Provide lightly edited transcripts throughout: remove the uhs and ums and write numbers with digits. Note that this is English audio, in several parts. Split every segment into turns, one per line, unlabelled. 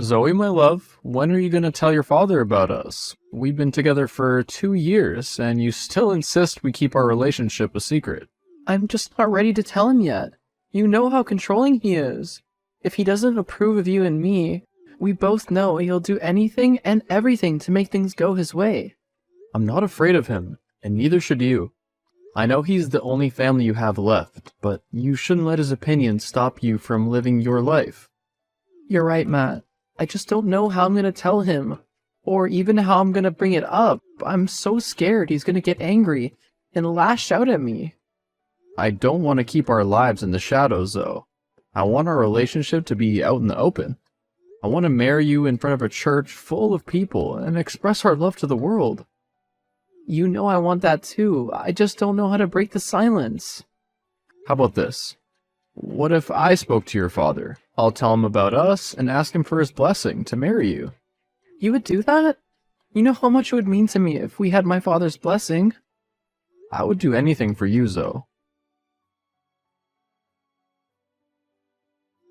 Zoe, my love, when are you going to tell your father about us? We've been together for 2 years, and you still insist we keep our relationship a secret.
I'm just not ready to tell him yet. You know how controlling he is. If he doesn't approve of you and me, we both know he'll do anything and everything to make things go his way.
I'm not afraid of him, and neither should you. I know he's the only family you have left, but you shouldn't let his opinion stop you from living your life.
You're right, Matt. I just don't know how I'm gonna tell him, or even how I'm gonna bring it up. I'm so scared he's gonna get angry and lash out at me.
I don't want to keep our lives in the shadows, though. I want our relationship to be out in the open. I want to marry you in front of a church full of people and express our love to the world.
You know I want that too. I just don't know how to break the silence.
How about this? What if I spoke to your father? I'll tell him about us and ask him for his blessing to marry you.
You would do that? You know how much it would mean to me if we had my father's blessing.
I would do anything for you, Zoe.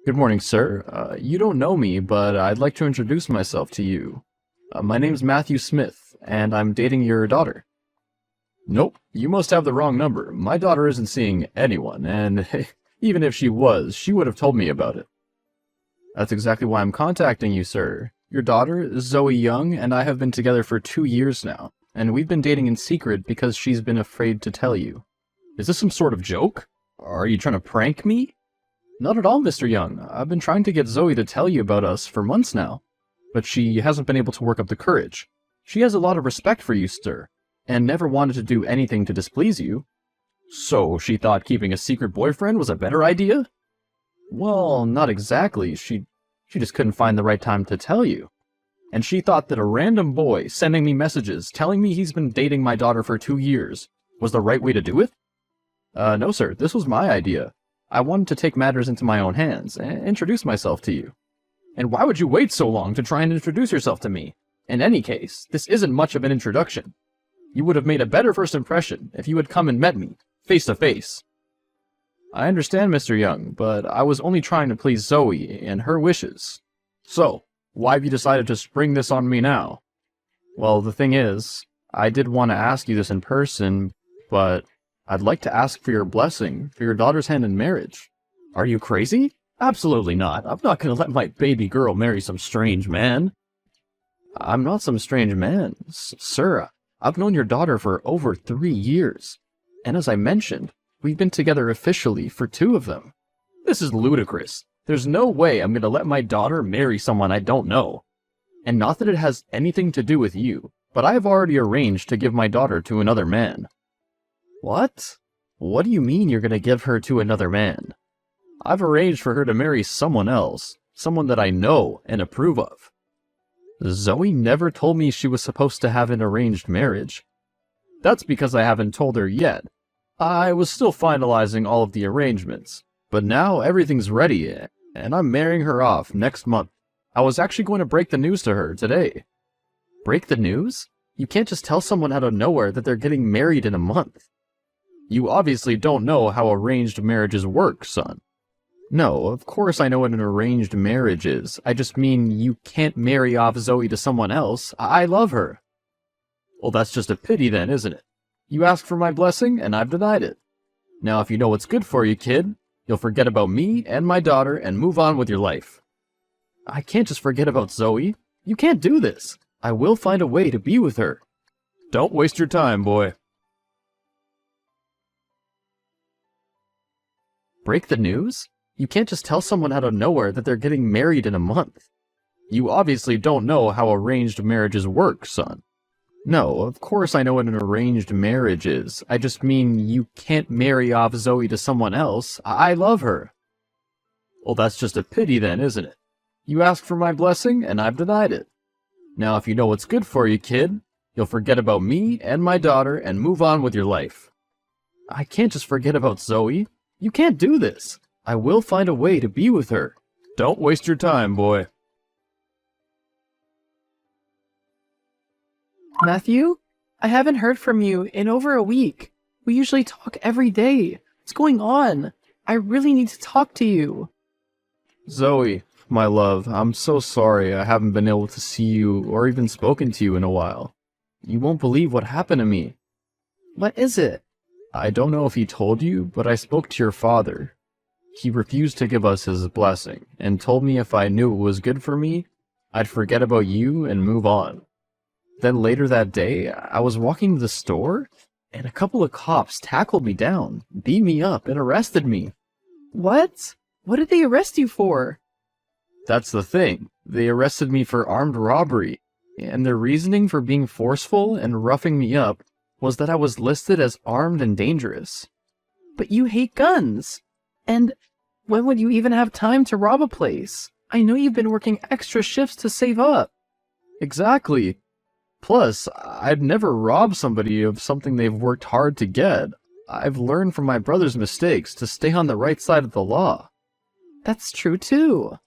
Good morning, sir. You don't know me, but I'd like to introduce myself to you. My name's Matthew Smith, and I'm dating your daughter. Nope, you must have the wrong number. My daughter isn't seeing anyone, and even if she was, she would have told me about it. That's exactly why I'm contacting you, sir. Your daughter, Zoe Young, and I have been together for 2 years now, and we've been dating in secret because she's been afraid to tell you. Is this some sort of joke? Are you trying to prank me? Not at all, Mr. Young. I've been trying to get Zoe to tell you about us for months now, but she hasn't been able to work up the courage. She has a lot of respect for you, sir, and never wanted to do anything to displease you. So she thought keeping a secret boyfriend was a better idea? Well, not exactly. She just couldn't find the right time to tell you. And she thought that a random boy sending me messages telling me he's been dating my daughter for 2 years was the right way to do it? No, sir, this was my idea. I wanted to take matters into my own hands and introduce myself to you. And why would you wait so long to try and introduce yourself to me? In any case, this isn't much of an introduction. You would have made a better first impression if you had come and met me, face to face. I understand, Mr. Young, but I was only trying to please Zoe and her wishes. So, why have you decided to spring this on me now? Well, the thing is, I did want to ask you this in person, but I'd like to ask for your blessing for your daughter's hand in marriage. Are you crazy? Absolutely not. I'm not going to let my baby girl marry some strange man. I'm not some strange man, sir. I've known your daughter for over 3 years. And as I mentioned, we've been together officially for 2 of them. This is ludicrous. There's no way I'm going to let my daughter marry someone I don't know. And not that it has anything to do with you, but I have already arranged to give my daughter to another man. What? What do you mean you're going to give her to another man? I've arranged for her to marry someone else, someone that I know and approve of. Zoe never told me she was supposed to have an arranged marriage. That's because I haven't told her yet. I was still finalizing all of the arrangements, but now everything's ready, and I'm marrying her off next month. I was actually going to break the news to her today. Break the news? You can't just tell someone out of nowhere that they're getting married in a month. You obviously don't know how arranged marriages work, son. No, of course I know what an arranged marriage is. I just mean you can't marry off Zoe to someone else. I love her. Well, that's just a pity then, isn't it? You asked for my blessing, and I've denied it. Now, if you know what's good for you, kid, you'll forget about me and my daughter and move on with your life. I can't just forget about Zoe. You can't do this. I will find a way to be with her. Don't waste your time, boy. Break the news? You can't just tell someone out of nowhere that they're getting married in a month. You obviously don't know how arranged marriages work, son. No, of course I know what an arranged marriage is. I just mean you can't marry off Zoe to someone else. I love her. Well, that's just a pity then, isn't it? You asked for my blessing, and I've denied it. Now, if you know what's good for you, kid, you'll forget about me and my daughter and move on with your life. I can't just forget about Zoe. You can't do this. I will find a way to be with her. Don't waste your time, boy.
Matthew? I haven't heard from you in over a week. We usually talk every day. What's going on? I really need to talk to you.
Zoe, My love, I'm so sorry I haven't been able to see you or even spoken to you in a while. You won't believe what happened to me.
What is it?
I don't know if he told you, but I spoke to your father. He refused to give us his blessing, and told me if I knew it was good for me, I'd forget about you and move on. Then later that day, I was walking to the store, and a couple of cops tackled me down, beat me up, and arrested me.
What? What did they arrest you for?
That's the thing. They arrested me for armed robbery, and their reasoning for being forceful and roughing me up was that I was listed as armed and dangerous.
But you hate guns. And when would you even have time to rob a place? I know you've been working extra shifts to save up.
Exactly. Plus, I'd never rob somebody of something they've worked hard to get. I've learned from my brother's mistakes to stay on the right side of the law.
That's true too.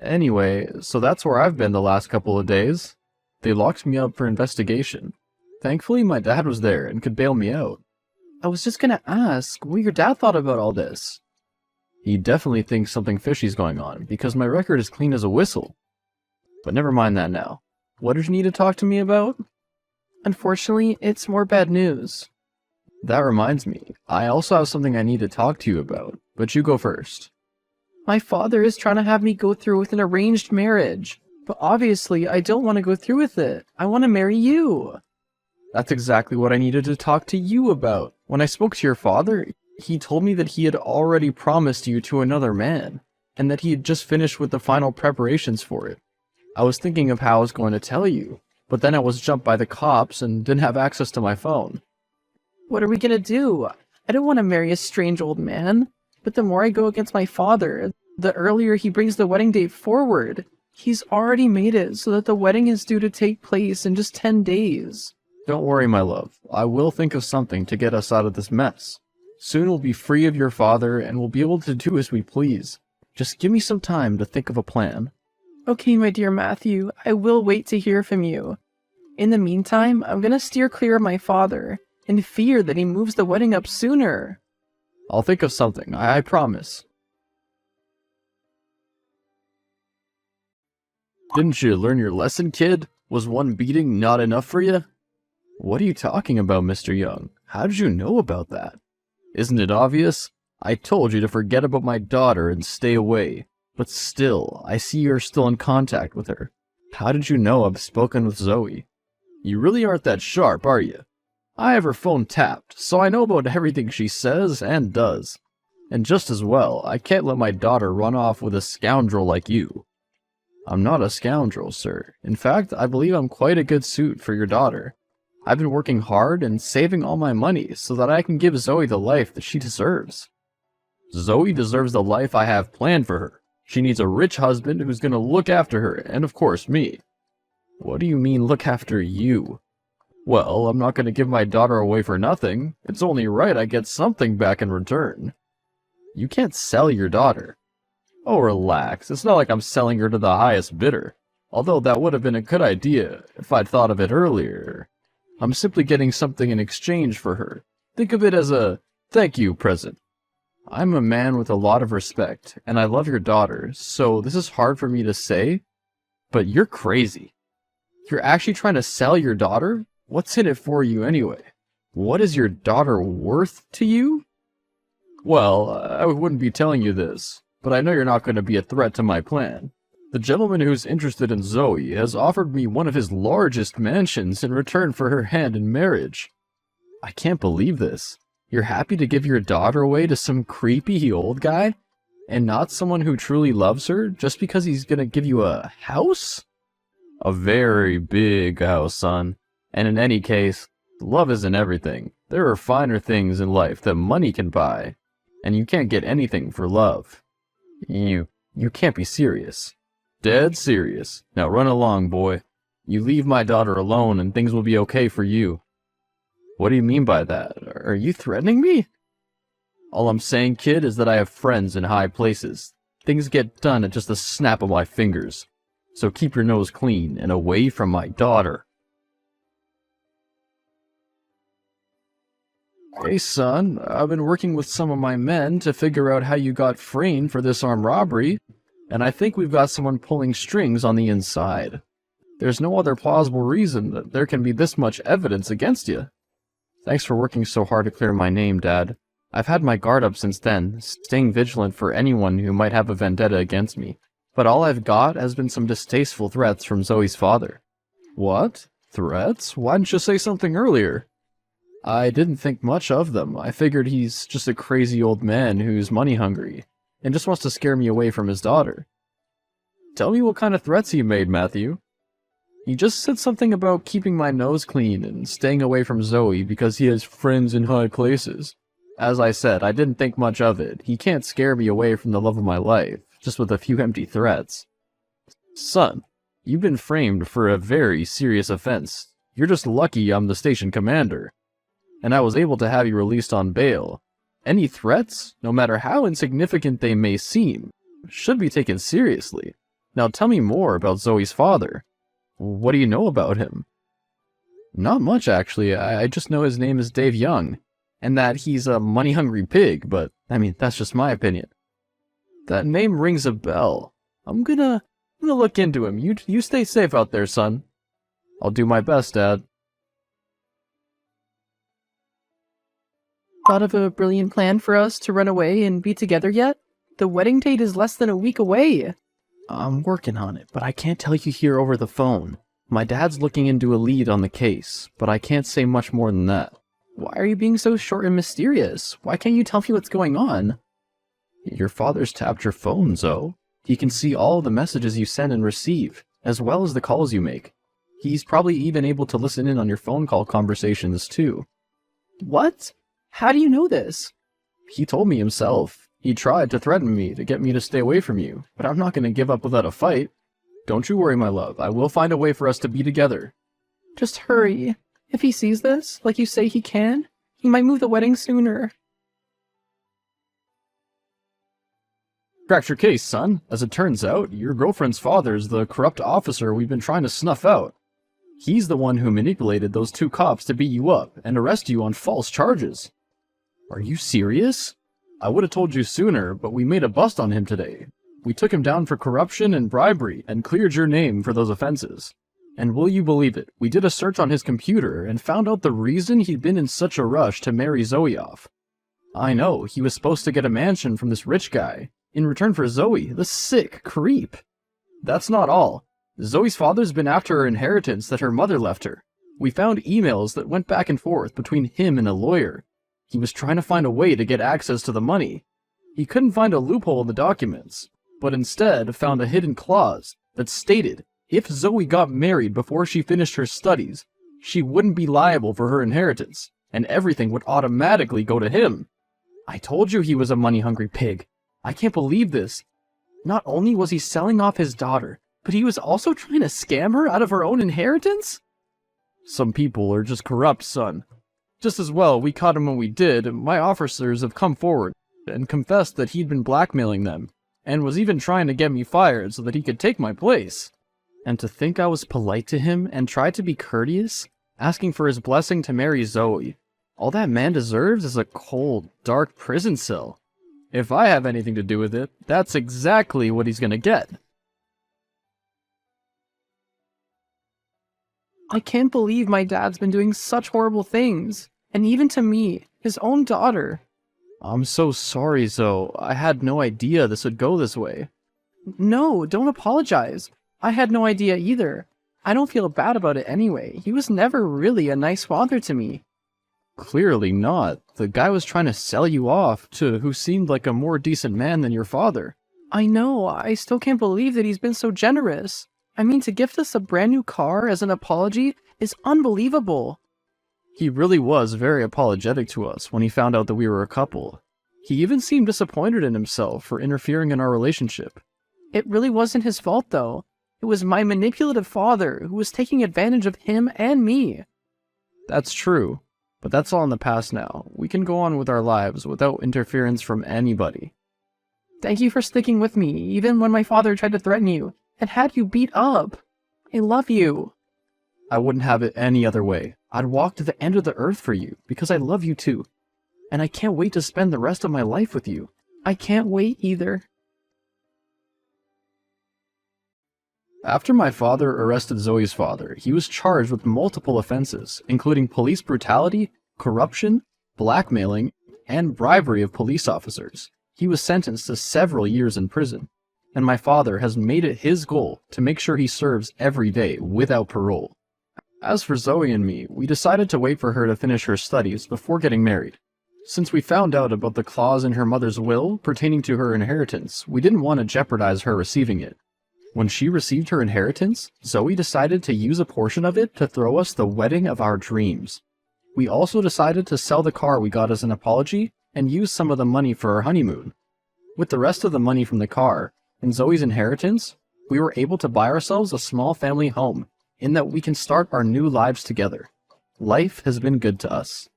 Anyway, so that's where I've been the last couple of days. They locked me up for investigation. Thankfully, my dad was there and could bail me out.
I was just gonna ask what your dad thought about all this.
He definitely thinks something fishy's going on, because my record is clean as a whistle. But never mind that now. What did you need to talk to me about?
Unfortunately, it's more bad news.
That reminds me, I also have something I need to talk to you about, but you go first.
My father is trying to have me go through with an arranged marriage, but obviously I don't want to go through with it. I want to marry you.
That's exactly what I needed to talk to you about. When I spoke to your father, he told me that he had already promised you to another man, and that he had just finished with the final preparations for it. I was thinking of how I was going to tell you, but then I was jumped by the cops and didn't have access to my phone.
What are we gonna do? I don't want to marry a strange old man, but the more I go against my father, the earlier he brings the wedding date forward. He's already made it so that the wedding is due to take place in just 10 days.
Don't worry, my love. I will think of something to get us out of this mess. Soon we'll be free of your father and we'll be able to do as we please. Just give me some time to think of a plan.
Okay, my dear Matthew, I will wait to hear from you. In the meantime, I'm gonna steer clear of my father, and fear that he moves the wedding up sooner.
I'll think of something, I promise. Didn't you learn your lesson, kid? Was one beating not enough for you? What are you talking about, Mr. Young? How did you know about that? Isn't it obvious? I told you to forget about my daughter and stay away. But still, I see you're still in contact with her. How did you know I've spoken with Zoe? You really aren't that sharp, are you? I have her phone tapped, so I know about everything she says and does. And just as well, I can't let my daughter run off with a scoundrel like you. I'm not a scoundrel, sir. In fact, I believe I'm quite a good suit for your daughter. I've been working hard and saving all my money so that I can give Zoe the life that she deserves. Zoe deserves the life I have planned for her. She needs a rich husband who's going to look after her, and of course me. What do you mean, look after you? Well, I'm not going to give my daughter away for nothing. It's only right I get something back in return. You can't sell your daughter. Oh, relax. It's not like I'm selling her to the highest bidder. Although that would have been a good idea if I'd thought of it earlier. I'm simply getting something in exchange for her. Think of it as a thank you present. I'm a man with a lot of respect, and I love your daughter, so this is hard for me to say, but you're crazy. You're actually trying to sell your daughter? What's in it for you anyway? What is your daughter worth to you? Well, I wouldn't be telling you this, but I know you're not going to be a threat to my plan. The gentleman who's interested in Zoe has offered me one of his largest mansions in return for her hand in marriage. I can't believe this. You're happy to give your daughter away to some creepy old guy? And not someone who truly loves her just because he's gonna give you a house? A very big house, son. And in any case, love isn't everything. There are finer things in life that money can buy. And you can't get anything for love. You can't be serious. Dead serious. Now run along, boy. You leave my daughter alone and things will be okay for you. What do you mean by that? Are you threatening me? All I'm saying, kid, is that I have friends in high places. Things get done at just the snap of my fingers. So keep your nose clean and away from my daughter. Hey, son, I've been working with some of my men to figure out how you got framed for this armed robbery. and I think we've got someone pulling strings on the inside. There's no other plausible reason that there can be this much evidence against you. Thanks for working so hard to clear my name, Dad. I've had my guard up since then, staying vigilant for anyone who might have a vendetta against me. But all I've got has been some distasteful threats from Zoe's father. What? Threats? Why didn't you say something earlier? I didn't think much of them. I figured he's just a crazy old man who's money hungry, and just wants to scare me away from his daughter. Tell me what kind of threats he made, Matthew. He just said something about keeping my nose clean and staying away from Zoe because he has friends in high places. As I said, I didn't think much of it. He can't scare me away from the love of my life, just with a few empty threats. Son, you've been framed for a very serious offense. You're just lucky I'm the station commander, and I was able to have you released on bail. Any threats, no matter how insignificant they may seem, should be taken seriously. Now tell me more about Zoe's father. What do you know about him? Not much, actually. I just know his name is Dave Young, and that he's a money-hungry pig, but, I mean, that's just my opinion. That name rings a bell. I'm gonna look into him. You stay safe out there, son. I'll do my best, Dad.
Thought of a brilliant plan for us to run away and be together yet? The wedding date is less than a week away.
I'm working on it, but I can't tell you here over the phone. My dad's looking into a lead on the case, but I can't say much more than that.
Why are you being so short and mysterious? Why can't you tell me what's going on?
Your father's tapped your phone, Zoe. He can see all the messages you send and receive, as well as the calls you make. He's probably even able to listen in on your phone call conversations, too.
What? How do you know this?
He told me himself. He tried to threaten me to get me to stay away from you, but I'm not going to give up without a fight. Don't you worry, my love. I will find a way for us to be together.
Just hurry. If he sees this, like you say he can, he might move the wedding sooner.
Cracked your case, son. As it turns out, your girlfriend's father's the corrupt officer we've been trying to snuff out. He's the one who manipulated those two cops to beat you up and arrest you on false charges. Are you serious? I would have told you sooner, but we made a bust on him today. We took him down for corruption and bribery and cleared your name for those offenses. And will you believe it, we did a search on his computer and found out the reason he'd been in such a rush to marry Zoe off. I know, he was supposed to get a mansion from this rich guy, in return for Zoe, the sick creep. That's not all. Zoe's father's been after her inheritance that her mother left her. We found emails that went back and forth between him and a lawyer. He was trying to find a way to get access to the money. He couldn't find a loophole in the documents, but instead found a hidden clause that stated if Zoe got married before she finished her studies, she wouldn't be liable for her inheritance, and everything would automatically go to him. I told you he was a money-hungry pig. I can't believe this. Not only was he selling off his daughter, but he was also trying to scam her out of her own inheritance? Some people are just corrupt, son. Just as well we caught him when we did, my officers have come forward and confessed that he'd been blackmailing them, and was even trying to get me fired so that he could take my place. And to think I was polite to him and tried to be courteous, asking for his blessing to marry Zoe. All that man deserves is a cold, dark prison cell. If I have anything to do with it, that's exactly what he's gonna get.
I can't believe my dad's been doing such horrible things. And even to me, his own daughter.
I'm so sorry, Zoe. I had no idea this would go this way.
No, don't apologize. I had no idea either. I don't feel bad about it anyway. He was never really a nice father to me.
Clearly not. The guy was trying to sell you off to who seemed like a more decent man than your father.
I know, I still can't believe that he's been so generous. I mean, to gift us a brand new car as an apology is unbelievable.
He really was very apologetic to us when he found out that we were a couple. He even seemed disappointed in himself for interfering in our relationship.
It really wasn't his fault, though. It was my manipulative father who was taking advantage of him and me.
That's true, but that's all in the past now. We can go on with our lives without interference from anybody.
Thank you for sticking with me, even when my father tried to threaten you and had you beat up. I love you.
I wouldn't have it any other way. I'd walk to the end of the earth for you, because I love you too. And I can't wait to spend the rest of my life with you.
I can't wait either.
After my father arrested Zoe's father, he was charged with multiple offenses, including police brutality, corruption, blackmailing, and bribery of police officers. He was sentenced to several years in prison, and my father has made it his goal to make sure he serves every day without parole. As for Zoe and me, we decided to wait for her to finish her studies before getting married. Since we found out about the clause in her mother's will pertaining to her inheritance, we didn't want to jeopardize her receiving it. When she received her inheritance, Zoe decided to use a portion of it to throw us the wedding of our dreams. We also decided to sell the car we got as an apology and use some of the money for our honeymoon. With the rest of the money from the car and Zoe's inheritance, we were able to buy ourselves a small family home in that we can start our new lives together. Life has been good to us.